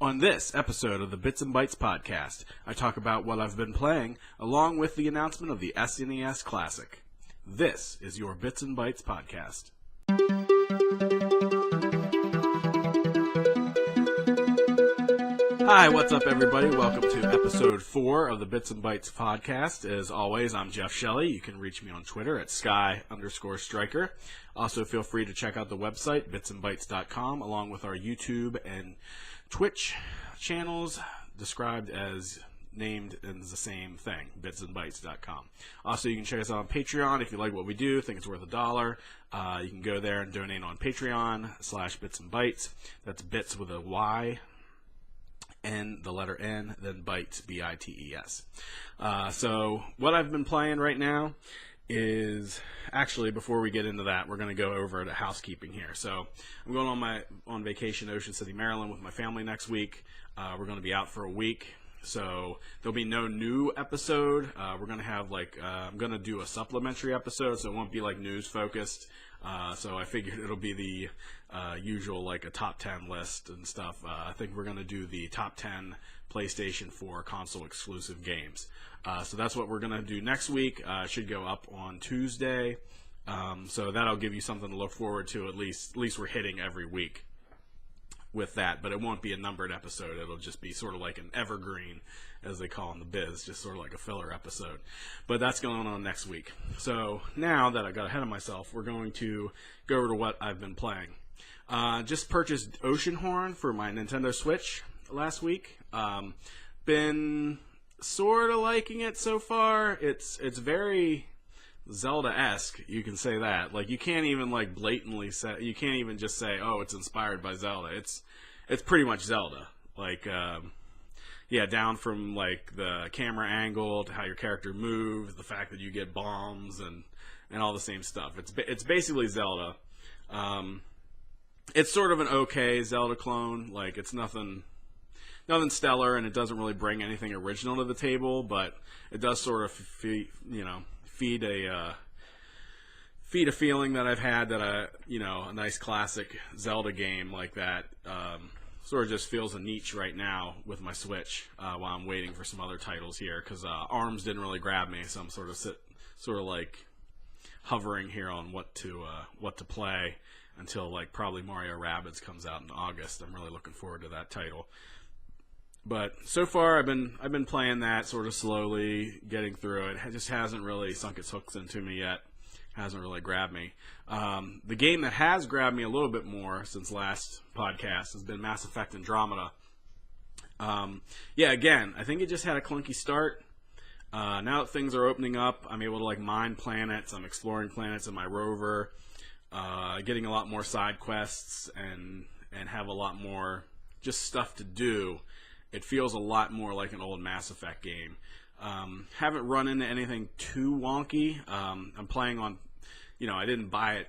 On this episode of the Bits and Bytes podcast, I talk about what I've been playing, along with the announcement of the SNES Classic. This is your Bits and Bytes podcast. Hi, what's up, everybody? Welcome to episode 4 of the Bits and Bytes podcast. As always, I'm Jeff Shelley. You can reach me on Twitter at sky_striker. Also, feel free to check out the website, bitsandbytes.com, along with our YouTube and Twitch channels, described as named as the same thing, bitsandbytes.com. Also, you can check us out on Patreon if you like what we do, think it's worth $1. You can go there and donate on Patreon/bitsandbytes. That's bits with a Y. N, the letter N, then bytes, B-I-T-E-S. So what I've been playing right now is, actually, before we get into that, we're going to go over the housekeeping here. So I'm going on vacation to Ocean City, Maryland with my family next week. We're going to be out for a week, so there'll be no new episode. We're going to have I'm going to do a supplementary episode, so it won't be news focused. So I figured it'll be the usual, a top 10 list and stuff. I think we're going to do the top 10 PlayStation 4 console exclusive games. So that's what we're going to do next week. It should go up on Tuesday. So that'll give you something to look forward to. At least we're hitting every week with that, but it won't be a numbered episode. It'll just be sort of like an evergreen, as they call in the biz, just sort of like a filler episode. But that's going on next week. So now that I got ahead of myself, we're going to go over to what I've been playing. Just purchased Oceanhorn for my Nintendo Switch last week. Been sort of liking it so far. It's very Zelda-esque, you can say that. You can't even blatantly say, you can't even just say, oh, it's inspired by Zelda. It's pretty much Zelda. Down from the camera angle to how your character moves, the fact that you get bombs and all the same stuff. It's basically Zelda. It's sort of an okay Zelda clone. It's nothing stellar, and it doesn't really bring anything original to the table, but it does sort of feed a feeling that I've had that a nice classic Zelda game like that sort of just feels a niche right now with my Switch while I'm waiting for some other titles here, because ARMS didn't really grab me, so I'm sort of hovering here on what to play until probably Mario Rabbids comes out in August. I'm really looking forward to that title. But so far, I've been playing that sort of slowly, getting through it. It just hasn't really sunk its hooks into me yet. Hasn't really grabbed me. The game that has grabbed me a little bit more since last podcast has been Mass Effect Andromeda. Again, I think it just had a clunky start. Now that things are opening up, I'm able to mine planets. I'm exploring planets in my rover, getting a lot more side quests and have a lot more just stuff to do. It feels a lot more like an old Mass Effect game. Haven't run into anything too wonky. I'm playing on, I didn't buy it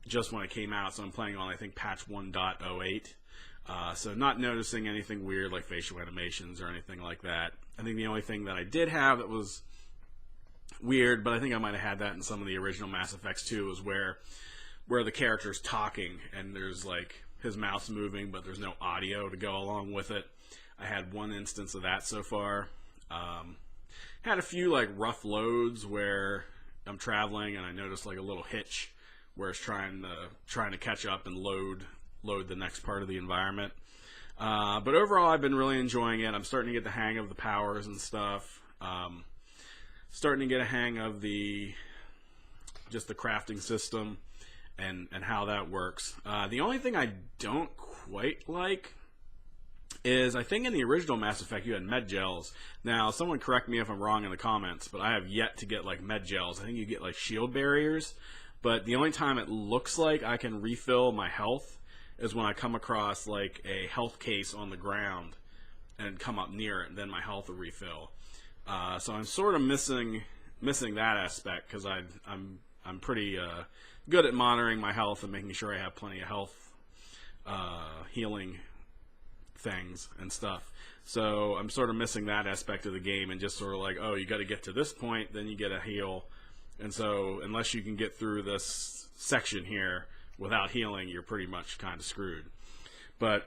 just when it came out, so I'm playing on, I think, patch 1.08. So not noticing anything weird like facial animations or anything like that. I think the only thing that I did have that was weird, but I think I might have had that in some of the original Mass Effects too, was where the character's talking and there's his mouth's moving, but there's no audio to go along with it. I had one instance of that so far. Had a few rough loads where I'm traveling and I noticed a little hitch where it's trying to catch up and load the next part of the environment. But overall, I've been really enjoying it. I'm starting to get the hang of the powers and stuff. Starting to get a hang of the crafting system and how that works. The only thing I don't quite like is, I think in the original Mass Effect you had med gels. Now, someone correct me if I'm wrong in the comments, but I have yet to get med gels. I think you get shield barriers, but the only time it looks like I can refill my health is when I come across a health case on the ground and come up near it, and then my health will refill. So I'm sort of missing that aspect, because I'm pretty good at monitoring my health and making sure I have plenty of health healing things and stuff. So I'm sort of missing that aspect of the game, and just sort of oh, you got to get to this point, then you get a heal. And so unless you can get through this section here without healing, you're pretty much kind of screwed. But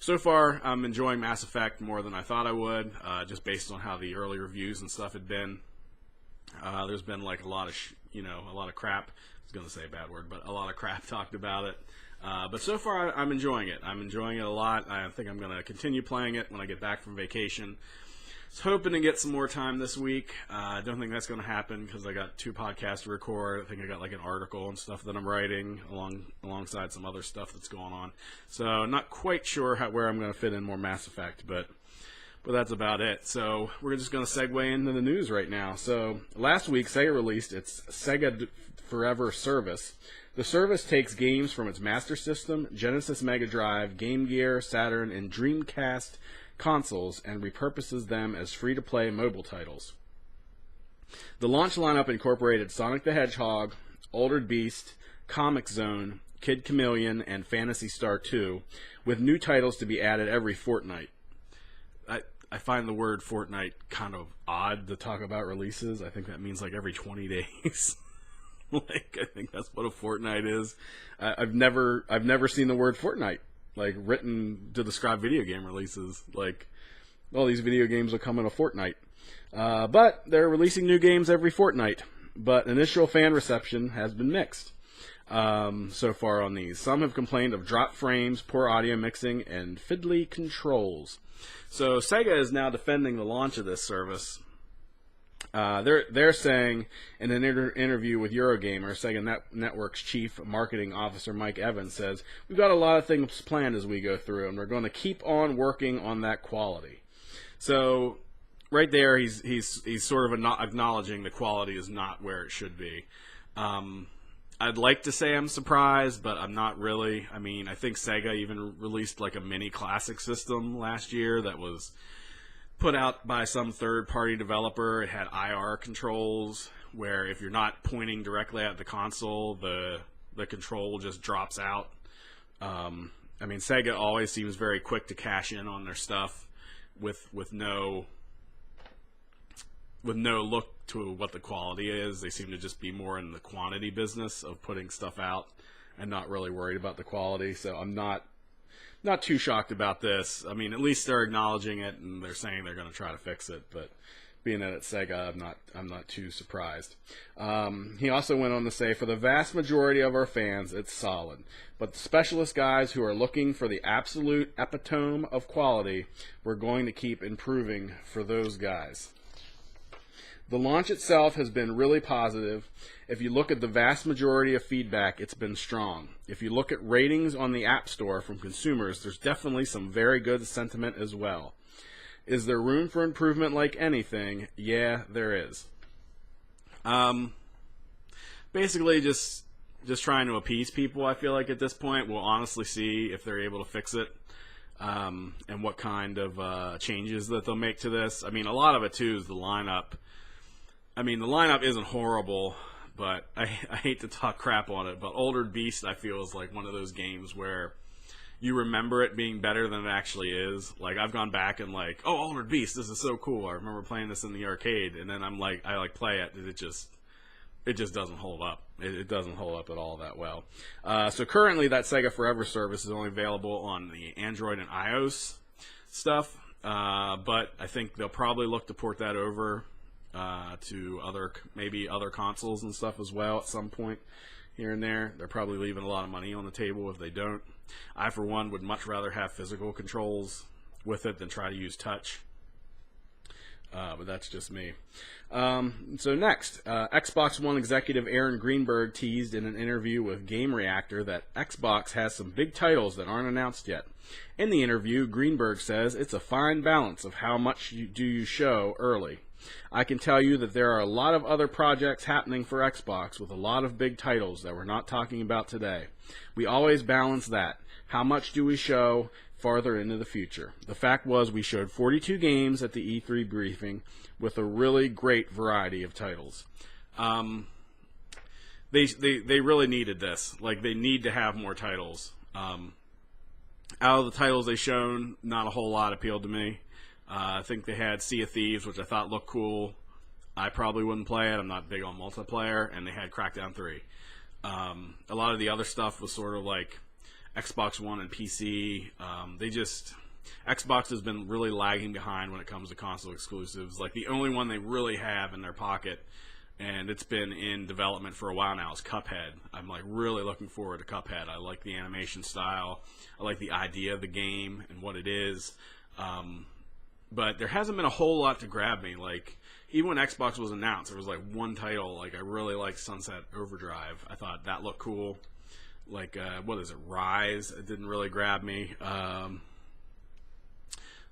so far, I'm enjoying Mass Effect more than I thought I would, just based on how the early reviews and stuff had been. There's been like a lot of a lot of crap. I was going to say a bad word, but a lot of crap talked about it. But so far, I'm enjoying it. I'm enjoying it a lot. I think I'm going to continue playing it when I get back from vacation. I was hoping to get some more time this week. I don't think that's going to happen because I got 2 podcasts to record. I think I got like an article and stuff that I'm writing alongside some other stuff that's going on. So not quite sure where I'm going to fit in more Mass Effect, but that's about it. So we're just going to segue into the news right now. So last week, Sega released its Sega Forever service. The service takes games from its Master System, Genesis Mega Drive, Game Gear, Saturn, and Dreamcast consoles and repurposes them as free-to-play mobile titles. The launch lineup incorporated Sonic the Hedgehog, Altered Beast, Comic Zone, Kid Chameleon, and Phantasy Star 2, with new titles to be added every fortnight. I find the word fortnight kind of odd to talk about releases. I think that means like every 20 days. Like, I think that's what a fortnight is. I've never seen the word fortnight like written to describe video game releases. Like, all these video games will come in a fortnight. But they're releasing new games every fortnight. But initial fan reception has been mixed so far on these. Some have complained of dropped frames, poor audio mixing, and fiddly controls. So Sega is now defending the launch of this service. They're saying in an interview with Eurogamer, Sega Network's chief marketing officer Mike Evans says, "We've got a lot of things planned as we go through, and we're going to keep on working on that quality." So right there, he's sort of acknowledging the quality is not where it should be. I'd like to say I'm surprised, but I'm not really. I mean, I think Sega even released like a mini classic system last year that was put out by some third-party developer. It had IR controls where if you're not pointing directly at the console, the control just drops out. I mean, Sega always seems very quick to cash in on their stuff with no look to what the quality is. They seem to just be more in the quantity business of putting stuff out and not really worried about the quality. So I'm not too shocked about this. I mean, at least they're acknowledging it and they're saying they're going to try to fix it. But being that it's Sega, I'm not too surprised. He also went on to say, for the vast majority of our fans, it's solid. But the specialist guys who are looking for the absolute epitome of quality, we're going to keep improving for those guys. The launch itself has been really positive. If you look at the vast majority of feedback, it's been strong. If you look at ratings on the App Store from consumers, there's definitely some very good sentiment as well. Is there room for improvement like anything? Yeah, there is. Basically, just trying to appease people, I feel like, at this point. We'll honestly see if they're able to fix it. And what kind of changes that they'll make to this. I mean, a lot of it, too, is the lineup. I mean, the lineup isn't horrible, but I hate to talk crap on it, but Altered Beast, I feel, is like one of those games where you remember it being better than it actually is. Like, I've gone back and like, oh, Altered Beast, this is so cool. I remember playing this in the arcade, and then I play it, and it just doesn't hold up. It doesn't hold up at all that well. So currently, that Sega Forever service is only available on the Android and iOS stuff, but I think they'll probably look to port that over to maybe other consoles and stuff as well at some point here and there. They're probably leaving a lot of money on the table if they don't. I, for one, would much rather have physical controls with it than try to use touch. But that's just me. So next, Xbox One executive Aaron Greenberg teased in an interview with Game Reactor that Xbox has some big titles that aren't announced yet. In the interview, Greenberg says it's a fine balance of how much do you show early. I can tell you that there are a lot of other projects happening for Xbox with a lot of big titles that we're not talking about today. We always balance that. How much do we show farther into the future? The fact was we showed 42 games at the E3 briefing with a really great variety of titles. They really needed this. Like, they need to have more titles. Out of the titles they shown, not a whole lot appealed to me. I think they had Sea of Thieves, which I thought looked cool. I probably wouldn't play it. I'm not big on multiplayer. And they had Crackdown 3. A lot of the other stuff was sort of like Xbox One and PC. Xbox has been really lagging behind when it comes to console exclusives. Like, the only one they really have in their pocket, and it's been in development for a while now, is Cuphead. I'm like really looking forward to Cuphead. I like the animation style. I like the idea of the game and what it is. But there hasn't been a whole lot to grab me. Like, even when Xbox was announced, there was like one title. Like, I really liked Sunset Overdrive. I thought that looked cool. Like, what is it, Rise? It didn't really grab me.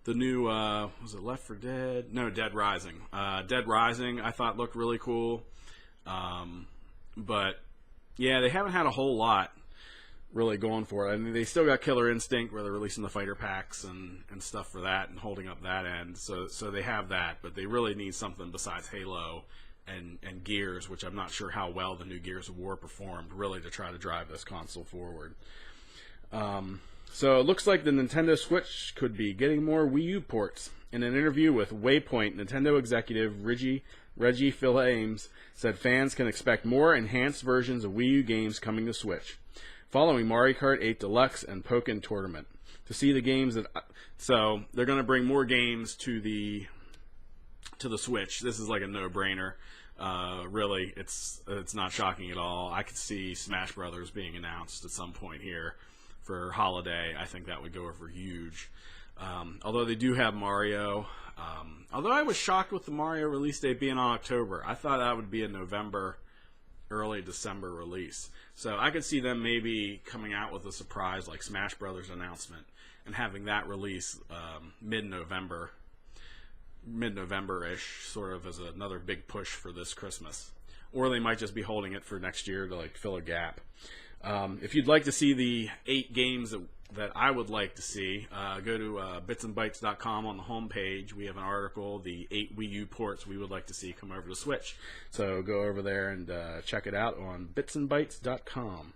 The new, was it Left 4 Dead? No, Dead Rising. Dead Rising, I thought looked really cool. But, yeah, they haven't had a whole lot really going for it. I mean, they still got Killer Instinct, where they're releasing the fighter packs and stuff for that and holding up that end. So they have that, but they really need something besides Halo and Gears, which I'm not sure how well the new Gears of War performed, really, to try to drive this console forward. So it looks like the Nintendo Switch could be getting more Wii U ports. In an interview with Waypoint, Nintendo executive Reggie Fils-Aimé said fans can expect more enhanced versions of Wii U games coming to Switch, following Mario Kart 8 Deluxe and Pokken Tournament. To see the games so they're going to bring more games to the Switch. This is like a no-brainer. Really, it's not shocking at all. I could see Smash Brothers being announced at some point here for holiday. I think that would go over huge. Although they do have Mario. Although I was shocked with the Mario release date being on October. I thought that would be a November, early December release. So I could see them maybe coming out with a surprise like Smash Brothers announcement and having that release mid-November-ish, sort of as another big push for this Christmas. Or they might just be holding it for next year to like fill a gap. If you'd like to see the 8 games that I would like to see, go to bitsandbytes.com on the homepage. We have an article, the 8 Wii U ports we would like to see come over to Switch. So go over there and check it out on bitsandbytes.com.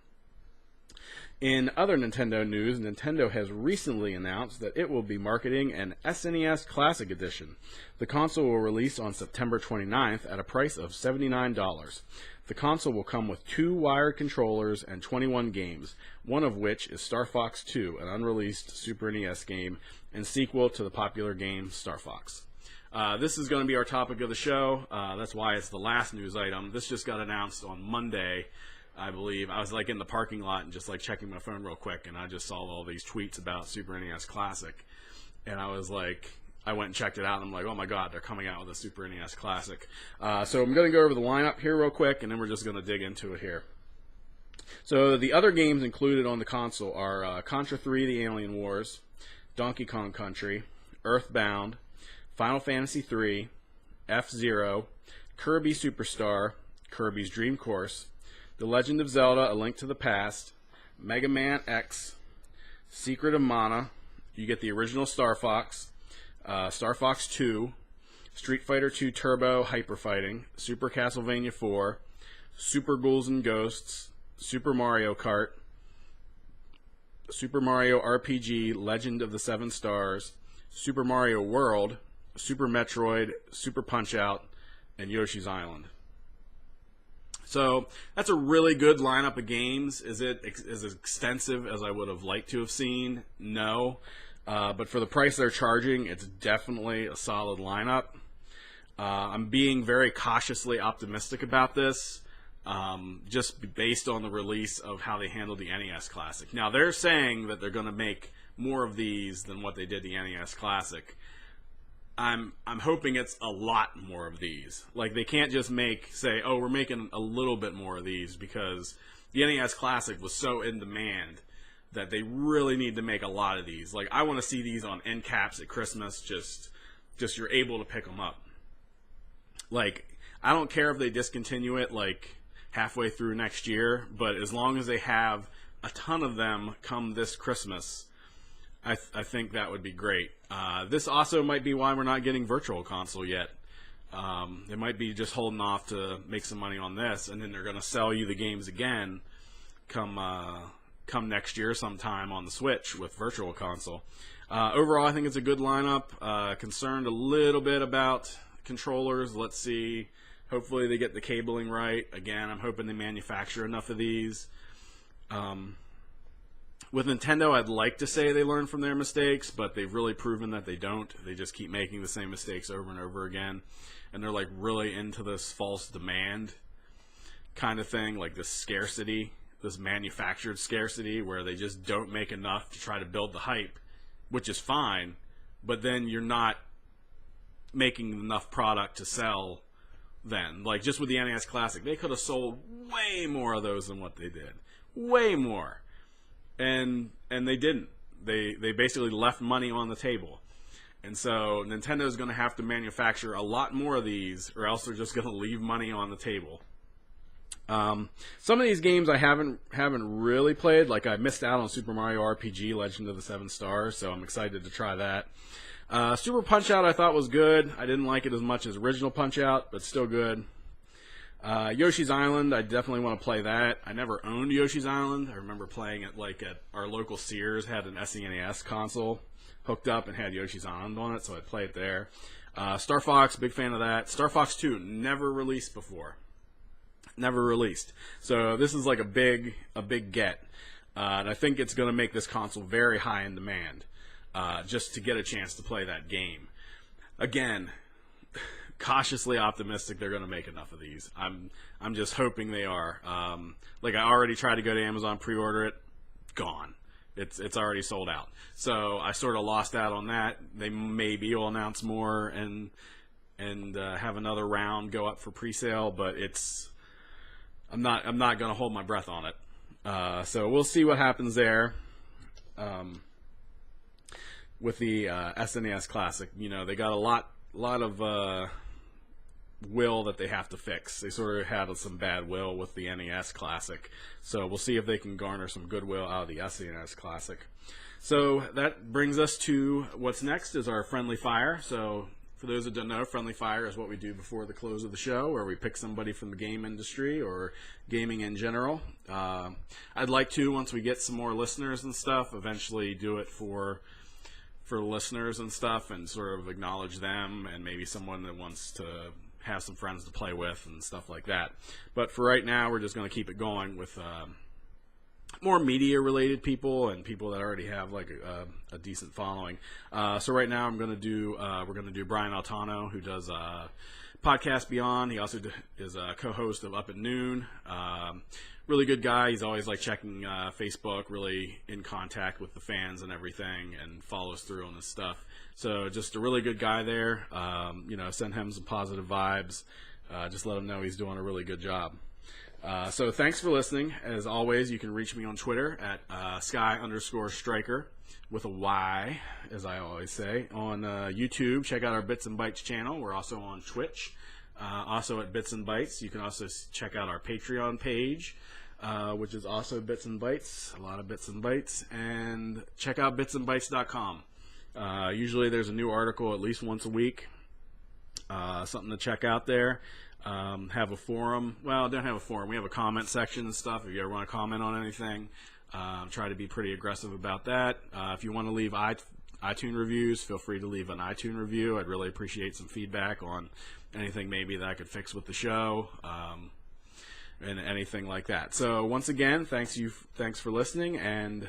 In other Nintendo news, Nintendo has recently announced that it will be marketing an SNES Classic Edition. The console will release on September 29th at a price of $79. The console will come with 2 wired controllers and 21 games, one of which is Star Fox 2, an unreleased Super NES game and sequel to the popular game Star Fox. This is going to be our topic of the show. That's why it's the last news item. This just got announced on Monday, I believe. I was like in the parking lot and just like checking my phone real quick, and I just saw all these tweets about Super NES Classic, and I was like, I went and checked it out, and I'm like, oh my god, they're coming out with a Super NES Classic. So I'm going to go over the lineup here real quick, and then we're just going to dig into it here. So the other games included on the console are Contra 3: The Alien Wars, Donkey Kong Country, Earthbound, Final Fantasy 3, F-Zero, Kirby Superstar, Kirby's Dream Course, The Legend of Zelda: A Link to the Past, Mega Man X, Secret of Mana. You get the original Star Fox, Star Fox 2, Street Fighter 2 Turbo Hyper Fighting, Super Castlevania 4, Super Ghouls and Ghosts, Super Mario Kart, Super Mario RPG Legend of the Seven Stars, Super Mario World, Super Metroid, Super Punch-Out, and Yoshi's Island. So that's a really good lineup of games. Is it as extensive as I would have liked to have seen? No. But for the price they're charging, it's definitely a solid lineup. I'm being very cautiously optimistic about this, just based on the release of how they handled the NES Classic. Now, they're saying that they're going to make more of these than what they did the NES Classic. I'm hoping it's a lot more of these. Like, they can't just say, oh, we're making a little bit more of these, because the NES Classic was so in demand that they really need to make a lot of these. Like, I want to see these on end caps at Christmas, just you're able to pick them up. Like, I don't care if they discontinue it, like, halfway through next year, but as long as they have a ton of them come this Christmas, I think that would be great. This also might be why we're not getting Virtual Console yet. They might be just holding off to make some money on this, and then they're going to sell you the games again come next year sometime on the Switch with Virtual Console. Overall, I think it's a good lineup. Concerned a little bit about controllers. Let's see. Hopefully they get the cabling right. Again, I'm hoping they manufacture enough of these. With Nintendo, I'd like to say they learn from their mistakes, but they've really proven that they don't. They just keep making the same mistakes over and over again. And they're like really into this false demand kind of thing, like this scarcity, this manufactured scarcity where they just don't make enough to try to build the hype, which is fine, but then you're not making enough product to sell then. Like just with the NES Classic, they could have sold way more of those than what they did. Way more. And they didn't. They basically left money on the table. And so Nintendo's going to have to manufacture a lot more of these, or else they're just going to leave money on the table. Some of these games I haven't really played. Like I missed out on Super Mario RPG Legend of the Seven Stars, so I'm excited to try that. Super Punch-Out I thought was good. I didn't like it as much as original Punch-Out, but still good. Yoshi's Island, I definitely want to play that. I never owned Yoshi's Island. I remember playing it like at our local Sears, had an SNES console hooked up and had Yoshi's Island on it, so I'd play it there. Star Fox, big fan of that. Star Fox 2, never released before. Never released. So this is like a big get. And I think it's going to make this console very high in demand, just to get a chance to play that game. Again, cautiously optimistic they're going to make enough of these. I'm just hoping they are. Like I already tried to go to Amazon, pre-order it, gone. It's already sold out. So I sort of lost out on that. They maybe will announce more and have another round go up for pre-sale, but I'm not going to hold my breath on it. So we'll see what happens there. With the SNES Classic, you know, they got a lot of will that they have to fix. They sort of had some bad will with the NES Classic, so we'll see if they can garner some goodwill out of the SNES Classic. So that brings us to what's next is our Friendly Fire. So for those that don't know, Friendly Fire is what we do before the close of the show, where we pick somebody from the game industry or gaming in general. I'd like to, once we get some more listeners and stuff, eventually do it for listeners and stuff and sort of acknowledge them and maybe someone that wants to have some friends to play with and stuff like that. But for right now, we're just going to keep it going with more media-related people and people that already have like a decent following. So right now, we're going to do Brian Altano, who does Podcast Beyond. He also is a co-host of Up at Noon. Really good guy. He's always like checking Facebook, really in contact with the fans and everything, and follows through on this stuff. So just a really good guy there. Send him some positive vibes. Just let him know he's doing a really good job. So thanks for listening. As always, you can reach me on Twitter at Sky_Striker with a Y, as I always say. On YouTube, check out our Bits and Bytes channel. We're also on Twitch. Also at Bits and Bytes. You can also check out our Patreon page, which is also Bits and Bytes. A lot of Bits and Bytes. And check out bitsandbytes.com. Usually there's a new article at least once a week. Something to check out there. Have a forum. Well, don't have a forum. We have a comment section and stuff. If you ever want to comment on anything, try to be pretty aggressive about that. If you want to leave iTunes reviews, feel free to leave an iTunes review. I'd really appreciate some feedback on anything maybe that I could fix with the show, and anything like that. So once again, thanks for listening, and a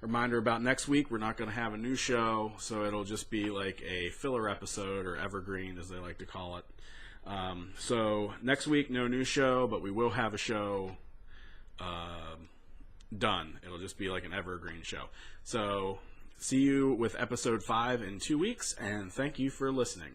reminder about next week, we're not going to have a new show, so it'll just be like a filler episode, or evergreen as they like to call it. So next week, no new show, but we will have a show done. It'll just be like an evergreen show. So see you with episode 5 in 2 weeks, and thank you for listening.